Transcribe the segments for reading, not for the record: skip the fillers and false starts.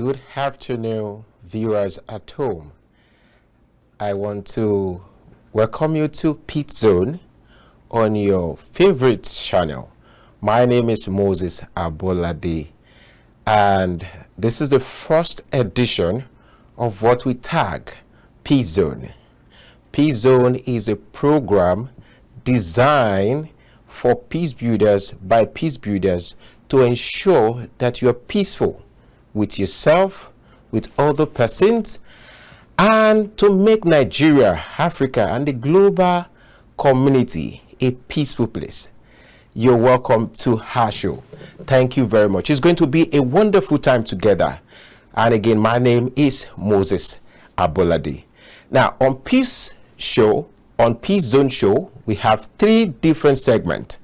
Good afternoon, viewers at home. I want to welcome you to Pit Zone on your favorite channel. My name is Abolade, and this is the first edition of what we tag Pit Zone. Pit Zone is a program designed for peace builders by peace builders to ensure that you are peaceful with yourself, with other persons, and to make Nigeria, Africa, and the global community a peaceful place. You're welcome to our show. Thank you very much. It's going to be a wonderful time together. And again, my name is Abolade. Now, on Peace Zone Show, we have 3 different segments.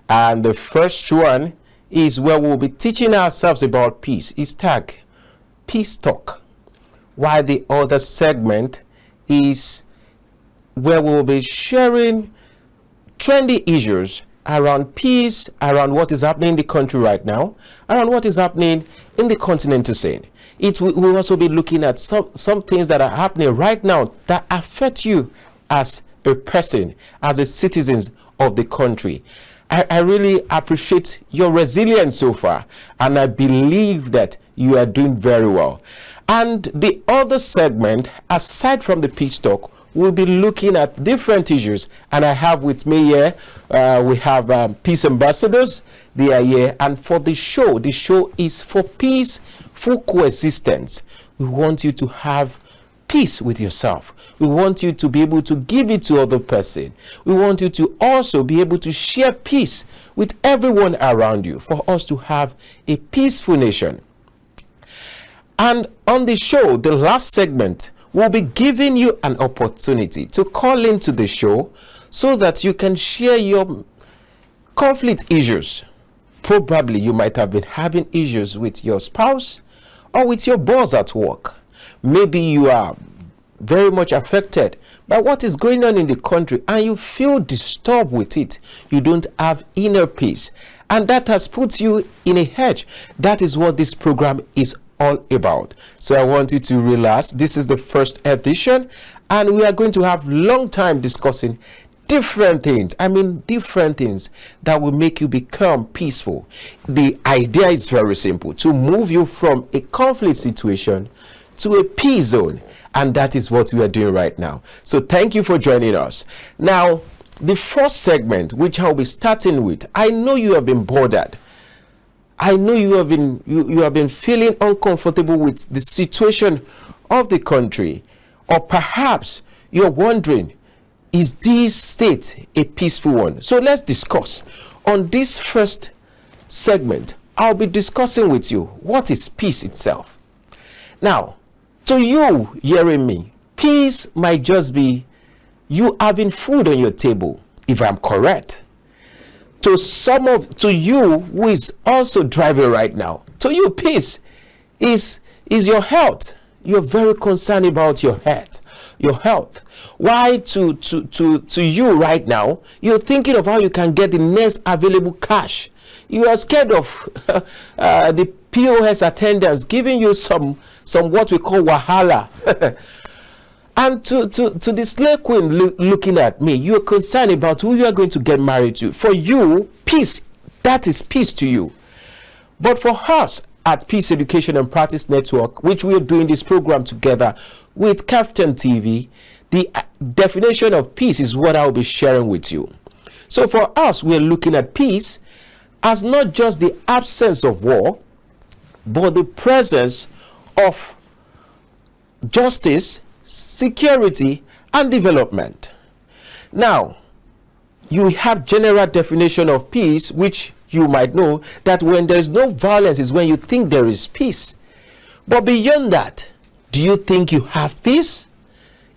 And the first one is where we'll be teaching ourselves about peace. It's tagged Peace Talk. While the other segment is where we'll be sharing trendy issues around peace, around what is happening in the country right now, around what is happening in the continental scene. We'll also be looking at some things that are happening right now that affect you as a person, as a citizen of the country. I really appreciate your resilience so far, and I believe that you are doing very well. And the other segment, aside from the Peace Talk, we'll be looking at different issues, and I have with me here, we have peace ambassadors. They are here, and for the show is for peaceful coexistence. We want you to have peace with yourself. We want you to be able to give it to other person. We want you to also be able to share peace with everyone around you for us to have a peaceful nation. And on the show, the last segment, we'll be giving you an opportunity to call into the show so that you can share your conflict issues. Probably you might have been having issues with your spouse or with your boss at work. Maybe you are very much affected by what is going on in the country and you feel disturbed with it. You don't have inner peace, and that has put you in a hedge. That is what this program is all about. So I want you to relax. This is the first edition, and we are going to have long time discussing different things. Different things that will make you become peaceful. The idea is very simple: to move you from a conflict situation to a peace zone, and that is what we are doing right now. So thank you for joining us. Now, the first segment, which I'll be starting with, I know you have been bothered. I know you have been feeling uncomfortable with the situation of the country, or perhaps you're wondering, is this state a peaceful one? So let's discuss. On this first segment, I'll be discussing with you what is peace itself. Now, to you hearing me, peace might just be you having food on your table, if I'm correct. To you who is also driving right now, to you, peace is your health. You're very concerned about your health. Why to you right now, you're thinking of how you can get the next available cash. You are scared of the POS attendants giving you some what we call wahala. And to the slave queen looking at me, you're concerned about who you are going to get married to. For you, peace, that is peace to you. But for us at Peace Education and Practice Network, which we are doing this program together with KAFTAN TV, the definition of peace is what I'll be sharing with you. So for us, we're looking at peace as not just the absence of war, but the presence of justice, security, and development. Now, you have general definition of peace, which you might know that when there is no violence is when you think there is peace. But beyond that, do you think you have peace?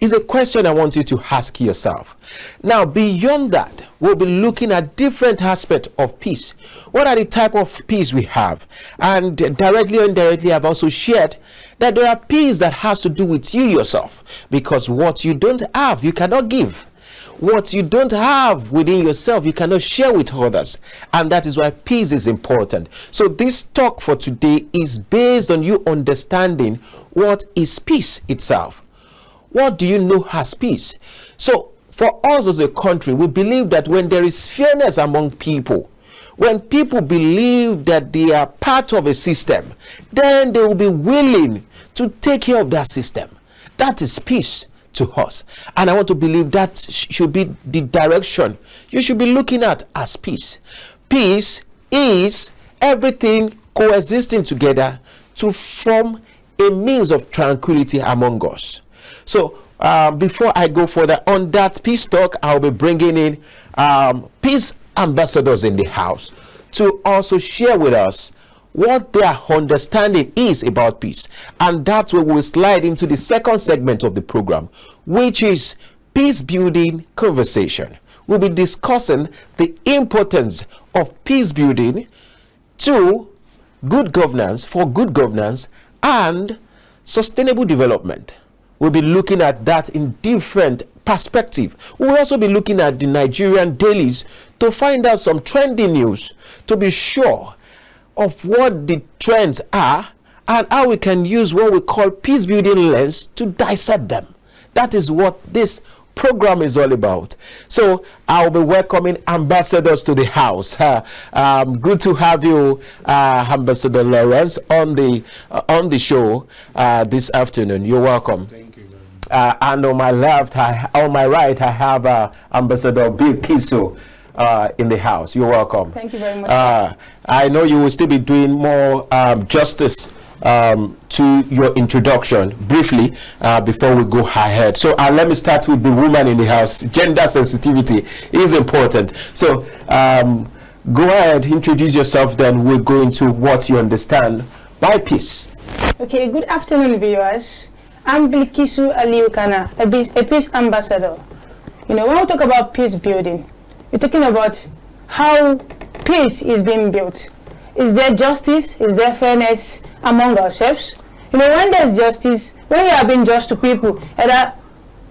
Is a question I want you to ask yourself. Now, beyond that, we'll be looking at different aspects of peace. What are the type of peace we have? And directly or indirectly, I've also shared that there are peace that has to do with you yourself. Because what you don't have, you cannot give. what you don't have within yourself, you cannot share with others. And that is why peace is important. So this talk for today is based on you understanding what is peace itself. What do you know as peace? So for us as a country, we believe that when there is fairness among people, when people believe that they are part of a system, then they will be willing to take care of that system. That is peace to us. And I want to believe that should be the direction you should be looking at as peace. Peace is everything coexisting together to form a means of tranquility among us. So before I go further on that peace talk, I'll be bringing in peace ambassadors in the house to also share with us what their understanding is about peace. And that's where we'll slide into the second segment of the program, which is peace building conversation. We'll be discussing the importance of peace building to good governance, for good governance and sustainable development. We'll be looking at that in different perspective. We'll also be looking at the Nigerian dailies to find out some trending news, to be sure of what the trends are and how we can use what we call peace building lens to dissect them. That is what this program is all about. So I'll be welcoming ambassadors to the house. Good to have you, Ambassador Lawrence, on the show this afternoon. You're welcome. Thank you. And on my left, on my right, I have Ambassador Bilkisu in the house. You're welcome. Thank you very much. I know you will still be doing more justice to your introduction briefly before we go ahead. So let me start with the woman in the house. Gender sensitivity is important. So go ahead, introduce yourself, then we'll go into what you understand by peace. Okay, good afternoon, viewers. I'm Bilkisu Aliukana, a peace ambassador. You know, when we talk about peace building, we're talking about how peace is being built. Is there justice? Is there fairness among ourselves? You know, when there's justice, when you are being just to people, either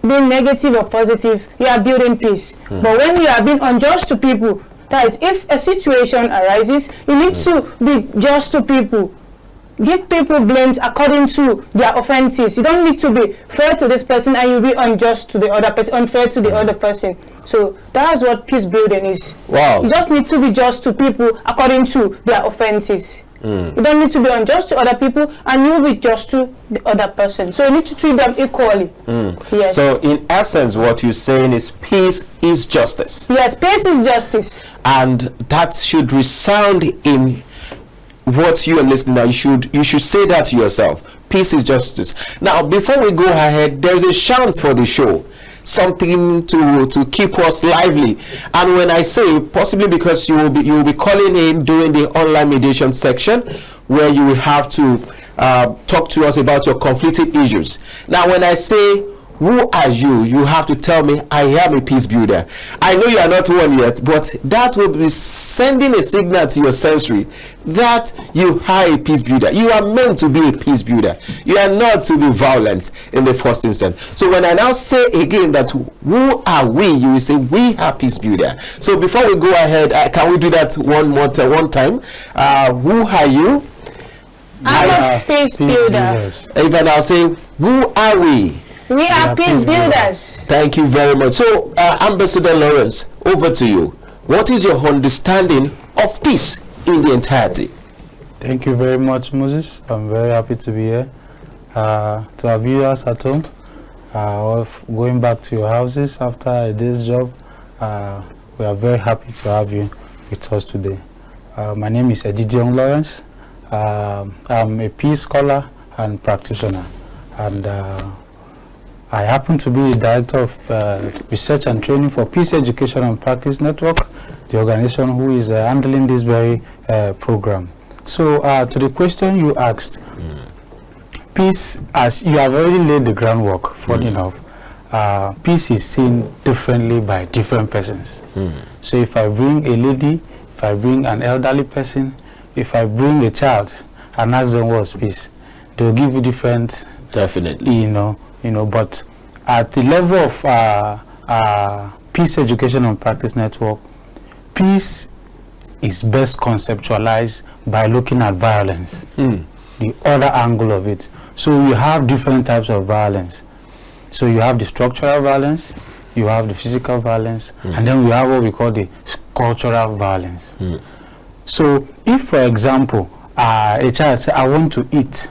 being negative or positive, you are building peace. But when you are being unjust to people, that is, if a situation arises, you need to be just to people. Give people blames according to their offenses. You don't need to be fair to this person and you'll be unjust to the other person, unfair to the other person. So that's what peace building is. Wow. You just need to be just to people according to their offenses. You don't need to be unjust to other people and you'll be just to the other person. So you need to treat them equally. Yes. So in essence, what you're saying is peace is justice. Yes, peace is justice. And that should resound in what you are listening now. You should say that to yourself. Peace is justice. Now, before we go ahead, there's a chance for the show, something to keep us lively. And when I say possibly, because you will be calling in during the online mediation section, where you will have to talk to us about your conflicting issues. Now, when I say who are you, you have to tell me I am a peace builder. I know you are not one yet, but that will be sending a signal to your sensory that you are a peace builder. You are meant to be a peace builder. You are not to be violent in the first instance. So when I now say again that who are we, you will say we are peace builder. So before we go ahead, can we do that one time? Who are you? I'm a peace builder. Even I'll say, who are we? We are peace builders. Thank you very much. So, Ambassador Lawrence, over to you. What is your understanding of peace in the entirety? Thank you very much, Moses. I'm very happy to be here. To our viewers at home, going back to your houses after a day's job, we are very happy to have you with us today. My name is Edidiong Lawrence. I'm a peace scholar and practitioner, and I happen to be the Director of Research and Training for Peace Education and Practice Network, the organization who is handling this very program. So to the question you asked, peace, as you have already laid the groundwork, funny enough, peace is seen differently by different persons. So if I bring a lady, if I bring an elderly person, if I bring a child and ask them what's peace, they'll give you different, definitely, you know, but at the level of Peace Education and Practice Network, peace is best conceptualized by looking at violence, the other angle of it. So you have different types of violence. So you have the structural violence, you have the physical violence, and then we have what we call the cultural violence. So if, for example, a child says, I want to eat,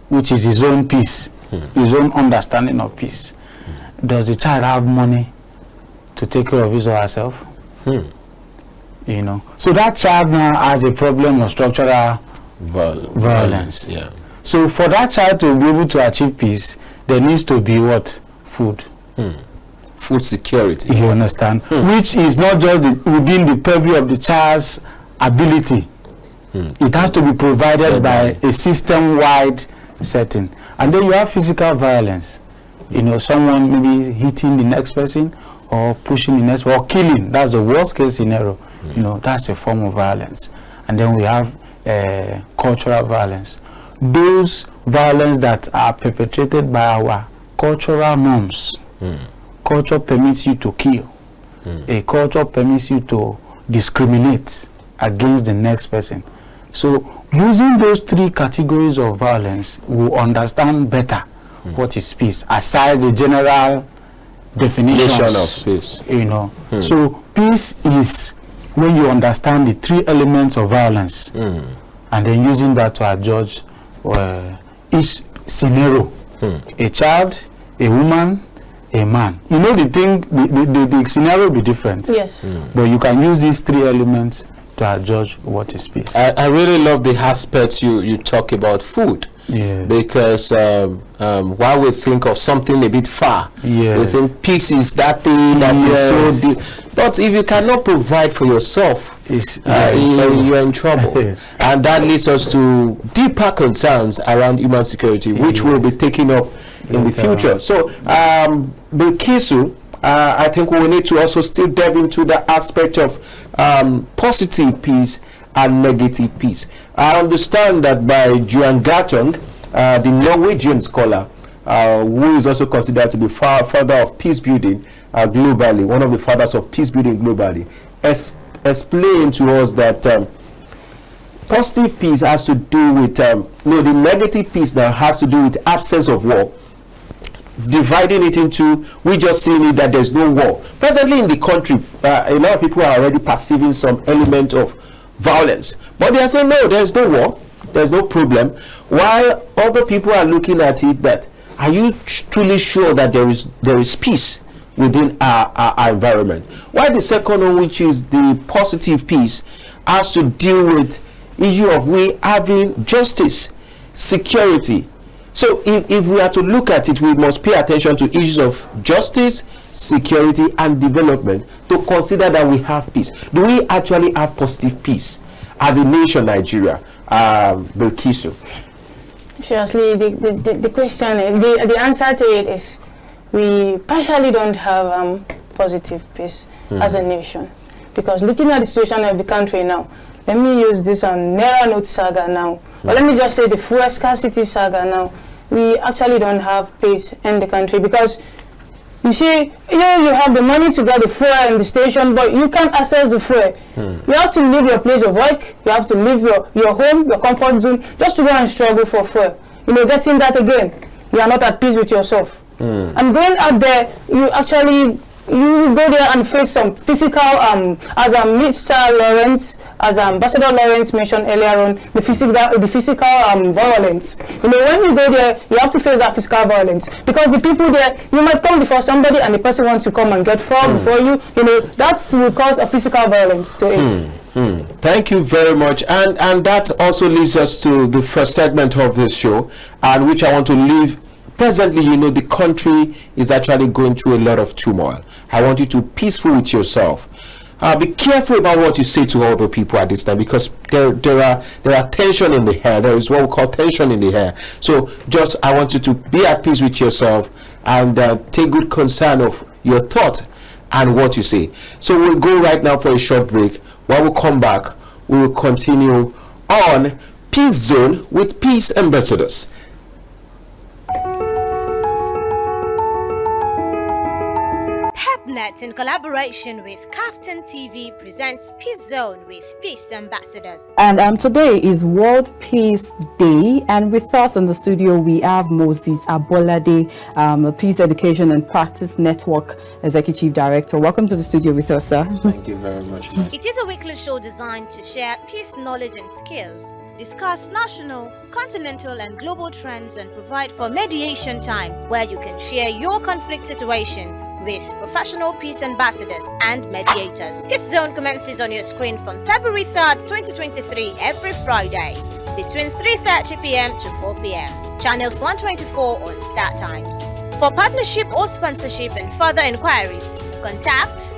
which is his own peace, his own understanding of peace, does the child have money to take care of his or herself? You know, so that child now has a problem of structural violence. Yeah. So for that child to be able to achieve peace, there needs to be what? Food. Food security. You understand? Which is not just within the purview of the child's ability. It has to be provided by a system-wide setting. And then you have physical violence. You know, someone maybe hitting the next person or pushing the next, or killing. That's the worst case scenario. You know, that's a form of violence. And then we have cultural violence. Those violence that are perpetrated by our cultural norms. Culture permits you to kill. A culture permits you to discriminate against the next person. So using those three categories of violence, we'll understand better what is peace, aside the general definition of peace. You know. So peace is when you understand the three elements of violence, and then using that to adjudge each scenario. A child, a woman, a man. You know, the thing, the scenario will be different. Yes. But you can use these three elements to adjudge what is peace. I really love the aspect you talk about food. Yeah. Because while we think of something a bit far, Yes. we think peace is that thing that is so deep. But if you cannot provide for yourself, you're in trouble. And that leads us to deeper concerns around human security, which will be taken up in the future. So, Bilkisu, I think we will need to also still delve into the aspect of positive peace and negative peace. I understand that by Johan Gartung, the Norwegian scholar, who is also considered to be father of peace building globally, one of the fathers of peace building globally, explained to us that positive peace has to do with the negative peace now has to do with absence of war. Dividing it into, we just seeing it that there's no war. Presently in the country, a lot of people are already perceiving some element of violence, but they are saying no, there's no war, there's no problem, while other people are looking at it that, are you truly sure that there is peace within our environment? While the second one, which is the positive peace, has to deal with issue of we having justice, security. So if we are to look at it, we must pay attention to issues of justice, security, and development to consider that we have peace. Do we actually have positive peace as a nation, Nigeria? Bilkisu. Seriously, the question, the answer to it is we partially don't have positive peace as a nation. Because looking at the situation of the country now, let me use this Naira note saga now, or let me just say the fuel scarcity saga now. We actually don't have peace in the country because you see, you have the money to get the fuel in the station, but you can't access the fuel. You have to leave your place of work, you have to leave your home, your comfort zone, just to go and struggle for fuel. Getting that again, you are not at peace with yourself. And going out there, you go there and face some physical, as Mr. Lawrence, as Ambassador Lawrence mentioned earlier on, the physical violence. When you go there, you have to face that physical violence because the people there, you might come before somebody and the person wants to come and get far before you. That will cause a physical violence to it. Thank you very much, and that also leads us to the first segment of this show, and which I want to leave. Presently, the country is actually going through a lot of turmoil. I want you to be peaceful with yourself. Be careful about what you say to other people at this time, because there are tension in the air. There is what we call tension in the air. So I want you to be at peace with yourself and take good concern of your thought and what you say. So we'll go right now for a short break. When we come back, we will continue on Peace Zone with Peace Ambassadors. Hapnet, in collaboration with KAFTAN TV, presents Peace Zone with Peace Ambassadors. And today is World Peace Day, and with us in the studio we have Moses Abolade, Peace Education and Practice Network Executive Director. Welcome to the studio with us, sir. Thank you very much. It is a weekly show designed to share peace knowledge and skills, discuss national, continental and global trends, and provide for mediation time where you can share your conflict situation with professional peace ambassadors and mediators. This zone commences on your screen from February 3rd, 2023 every Friday between 3:30 p.m. to 4 p.m. Channel 124 on Startimes. For partnership or sponsorship and further inquiries, contact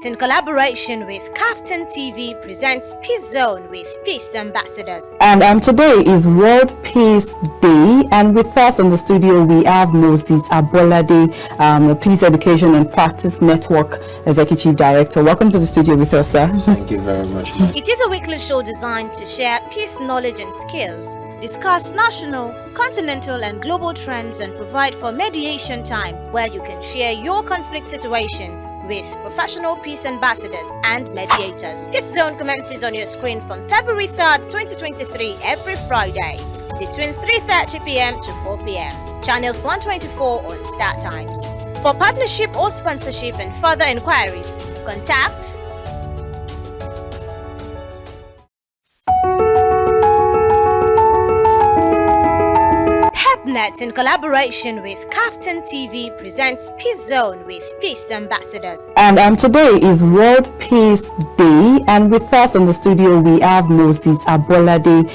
in collaboration with KAFTAN TV, presents Peace Zone with Peace Ambassadors. And today is World Peace Day, and with us in the studio we have Moses Abolade, Peace Education and Practice Network Executive Director. Welcome to the studio with us, sir. Thank you very much. It is a weekly show designed to share peace knowledge and skills, discuss national, continental and global trends, and provide for mediation time where you can share your conflict situation with professional peace ambassadors and mediators. This zone commences on your screen from February 3rd, 2023 every Friday between 3:30 p.m. to 4 p.m. Channel 124 on Startimes. For partnership or sponsorship and further inquiries, contact Hapnet, in collaboration with KAFTAN TV, presents Peace Zone with Peace Ambassadors. And today is World Peace Day, and with us in the studio we have Moses Abolade,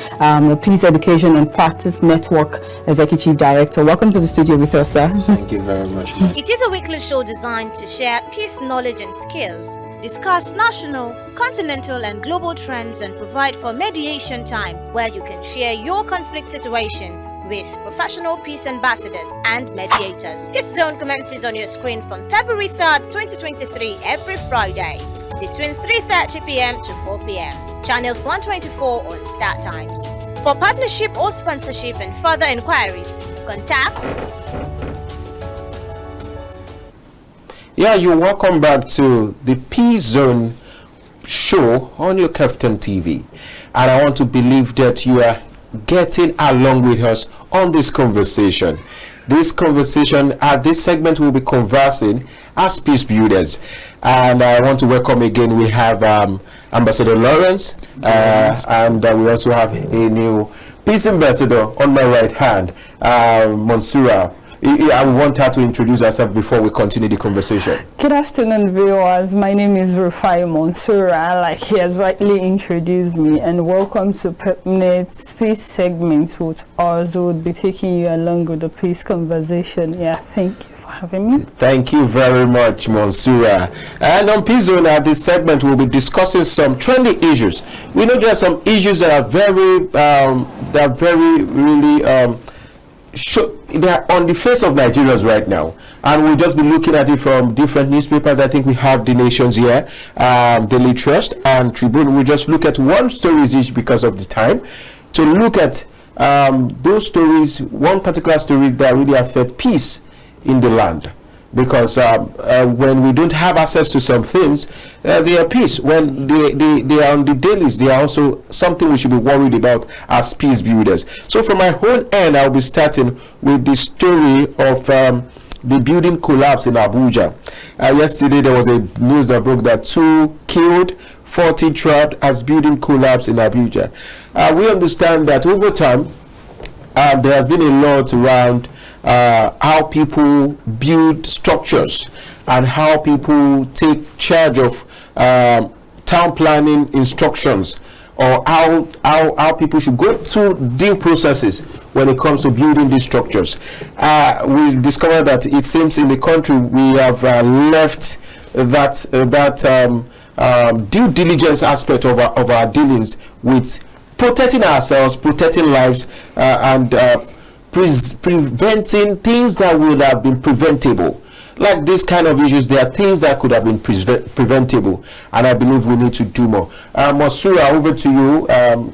Peace Education and Practice Network Executive Director. Welcome to the studio with us, sir. Thank you very much. It is a weekly show designed to share peace knowledge and skills, discuss national, continental and global trends, and provide for mediation time where you can share your conflict situation with professional peace ambassadors and mediators. This zone commences on your screen from February 3rd, 2023 every Friday between 3:30 p.m. to 4 p.m. Channel 124 on Startimes. For partnership or sponsorship and further inquiries, contact You're welcome back to the Peace Zone show on your KAFTAN TV, and I want to believe that you are getting along with us on this conversation. This segment will be conversing as peace builders, and I want to welcome again. We have Ambassador Lawrence, and we also have a new peace ambassador on my right hand, Monsurat. I want her to introduce herself before we continue the conversation. Good afternoon, viewers. My name is Rufai Monsurat, like he has rightly introduced me, and welcome to PepNet's Peace segment, which also would be taking you along with the peace conversation. Thank you for having me. Thank you very much, Monsurat. And on Peace Zone, this segment we'll be discussing some trendy issues. We know there are some issues that are they are on the face of Nigerians right now, and we'll just be looking at it from different newspapers. I think we have The Nations here, Daily Trust and Tribune. We'll just look at one stories each because of the time, to look at those stories, one particular story that really affect peace in the land. Because when we don't have access to some things, they are peace. When they are on the dailies, they are also something we should be worried about as peace builders. So from my own end, I'll be starting with the story of the building collapse in Abuja. Yesterday, there was a news that broke that 2 killed, 40 trapped as building collapse in Abuja. We understand that over time, there has been a lot around how people build structures and how people take charge of town planning instructions, or how people should go through due processes when it comes to building these structures. We discovered that it seems in the country we have left that due diligence aspect of our dealings with protecting ourselves, protecting lives, and preventing things that would have been preventable. Like this kind of issues, there are things that could have been preventable, and I believe we need to do more. Monsurat, over to you.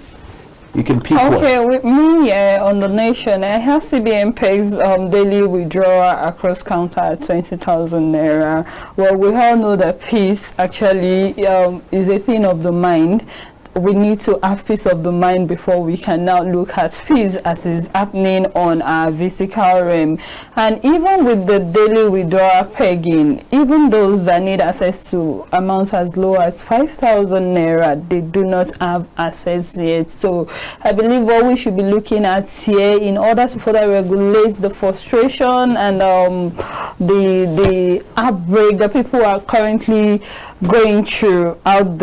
You can pick one. Okay, with me on the nation, I have CBN pegs daily withdrawal across counter at 20,000 naira. Well, we all know that peace actually is a thing of the mind. We need to have peace of the mind before we can now look at peace as is happening on our physical realm. And even with the daily withdrawal pegging, even those that need access to amounts as low as 5,000 naira, they do not have access yet. So I believe what we should be looking at here, in order to further regulate the frustration and the outbreak that people are currently going through out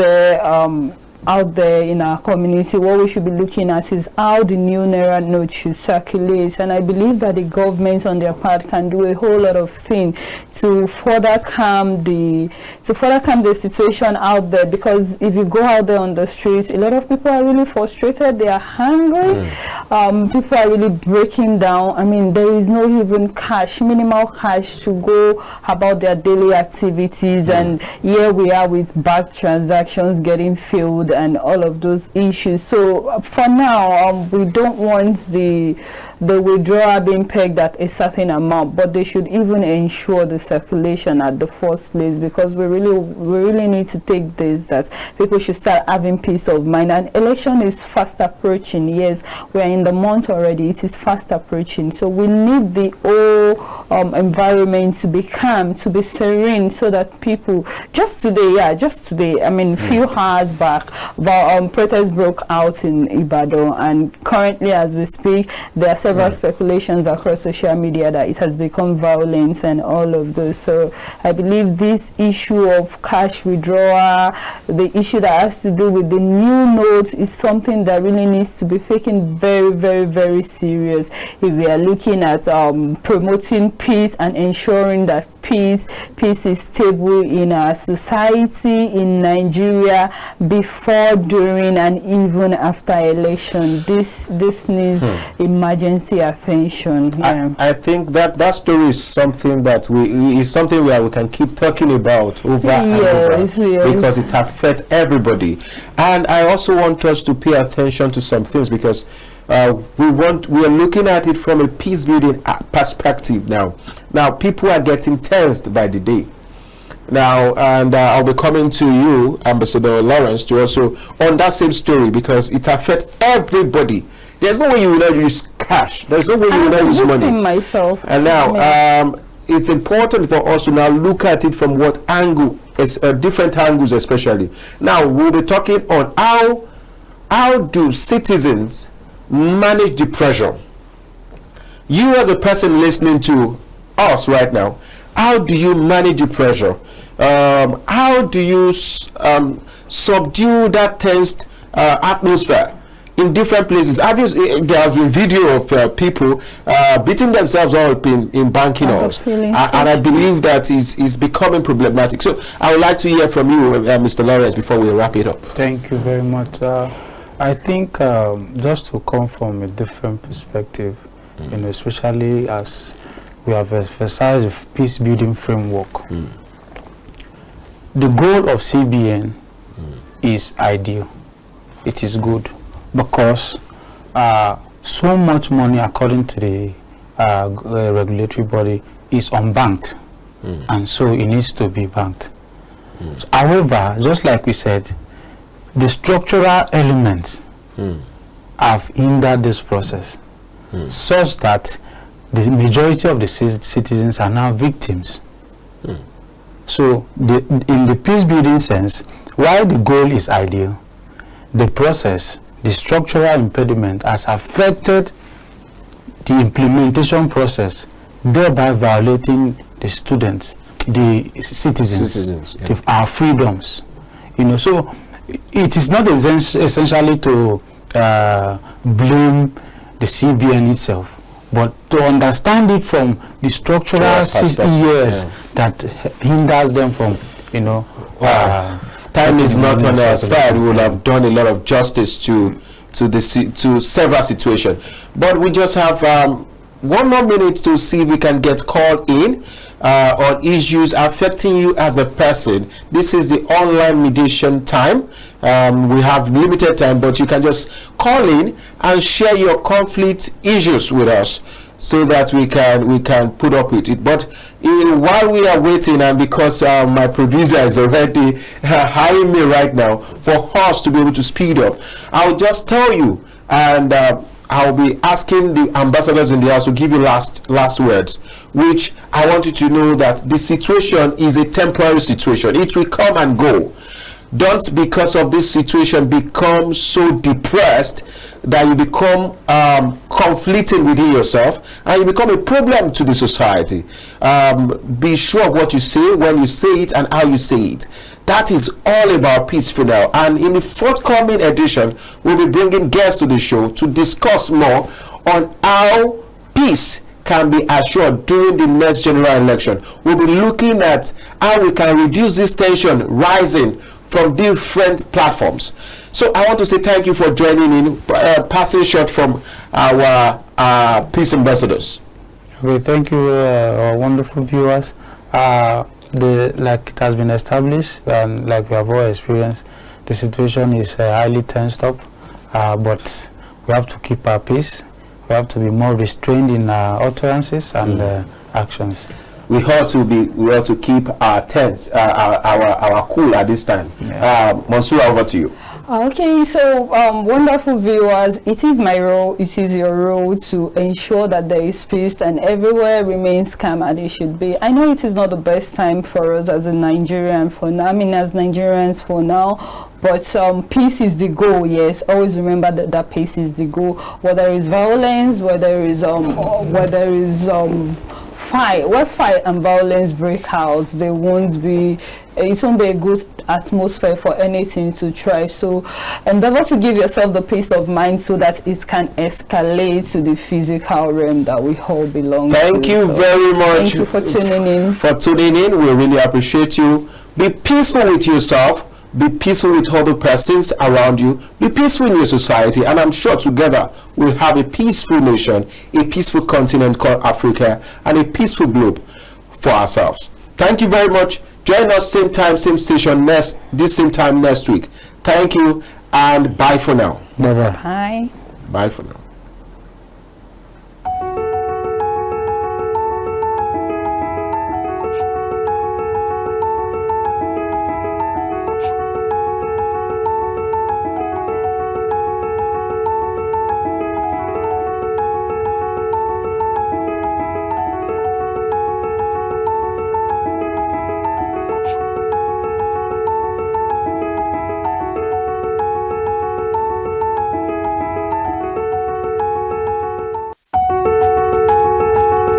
there in our community, what we should be looking at is how the new naira note should circulate. And I believe that the governments on their part can do a whole lot of things to further calm the situation out there, because if you go out there on the streets, a lot of people are really frustrated, they are hungry, people are really breaking down. I mean, there is no even cash, minimal cash to go about their daily activities, and here we are with bank transactions getting filled and all of those issues. So for now, we don't want the withdrawal being pegged at a certain amount, but they should even ensure the circulation at the first place, because we really need to take this, that people should start having peace of mind. And election is fast approaching. Yes, we're in the month already, it is fast approaching, so we need the whole environment to be calm, to be serene, so that people, just today, I mean, few hours back, protests broke out in Ibadan, and currently as we speak, there are several speculations across social media that it has become violence and all of those. So I believe this issue of cash withdrawal, the issue that has to do with the new notes, is something that really needs to be taken very, very, very serious if we are looking at promoting peace and ensuring that peace is stable in our society in Nigeria before, during, and even after election. This needs emergency attention. Yeah. I think that story is something that we can keep talking about over and over, because it affects everybody. And I also want us to pay attention to some things, because we are looking at it from a peace building perspective now. Now people are getting tensed by the day now, and I'll be coming to you, Ambassador Lawrence, to also on that same story, because it affects everybody. There's no way you will not use cash. There's no way you will not use money. Myself. And now it's important for us to now look at it from what angle, different angles especially. Now we'll be talking on how do citizens manage the pressure. You as a person listening to us right now, how do you manage the pressure? How do you subdue that tensed atmosphere in different places? Obviously, there have been video of people beating themselves up in banking halls, and I believe that is becoming problematic. So I would like to hear from you, Mr. Lawrence, before we wrap it up. Thank you very much. I think just to come from a different perspective, you know, especially as we have emphasized a peace building framework. The goal of CBN is ideal. It is good, because so much money, according to the regulatory body, is unbanked, and so it needs to be banked. However, just like we said, the structural elements have hindered this process, such that the majority of the citizens are now victims. So in the peace building sense, while the goal is ideal, the process, the structural impediment has affected the implementation process, thereby violating the students, the citizens, our freedoms. You know, so it is not essentially to blame the CBN itself, but to understand it from the structural years that hinders them from, you know, Time is not on our side. We will have done a lot of justice to several situations, but we just have 1 more minute to see if we can get called in on issues affecting you as a person. This is the online mediation time. We have limited time, but you can just call in and share your conflict issues with us so that we can put up with it. But while we are waiting, and because my producer is already hiring me right now for us to be able to speed up, I'll just tell you, and I'll be asking the ambassadors in the house to give you last words, which I want you to know that the situation is a temporary situation. It will come and go. Don't, because of this situation, become so depressed that you become conflicting within yourself and you become a problem to the society. Be sure of what you say, when you say it, and how you say it. That is all about peace for now. And in the forthcoming edition, we'll be bringing guests to the show to discuss more on how peace can be assured during the next general election. We'll be looking at how we can reduce this tension rising from different platforms. So I want to say thank you for joining in, passing shot from our peace ambassadors. Okay, thank you, our wonderful viewers. Like it has been established, and like we have all experienced, the situation is highly tensed up, but we have to keep our peace. We have to be more restrained in our utterances and actions. We ought to keep our tense, our cool at this time. Yeah. Monsurat, over to you. Okay, so wonderful viewers, it is my role, it is your role to ensure that there is peace and everywhere remains calm as it should be. I know it is not the best time for us as a Nigerian for now, as Nigerians for now, but peace is the goal. Yes, always remember that peace is the goal. Whether it's violence, whether it's fight and violence break out, it won't be a good atmosphere for anything to try. So endeavor to give yourself the peace of mind so that it can escalate to the physical realm that we all belong to. Thank you very much. Thank you for tuning in. We really appreciate you. Be peaceful with yourself. Be peaceful with other persons around you. Be peaceful in your society, and I'm sure together we'll have a peaceful nation, a peaceful continent called Africa, and a peaceful globe for ourselves. Thank you very much. Join us same time, same station this same time next week. Thank you, and bye for now. Bye-bye. Bye. Bye for now.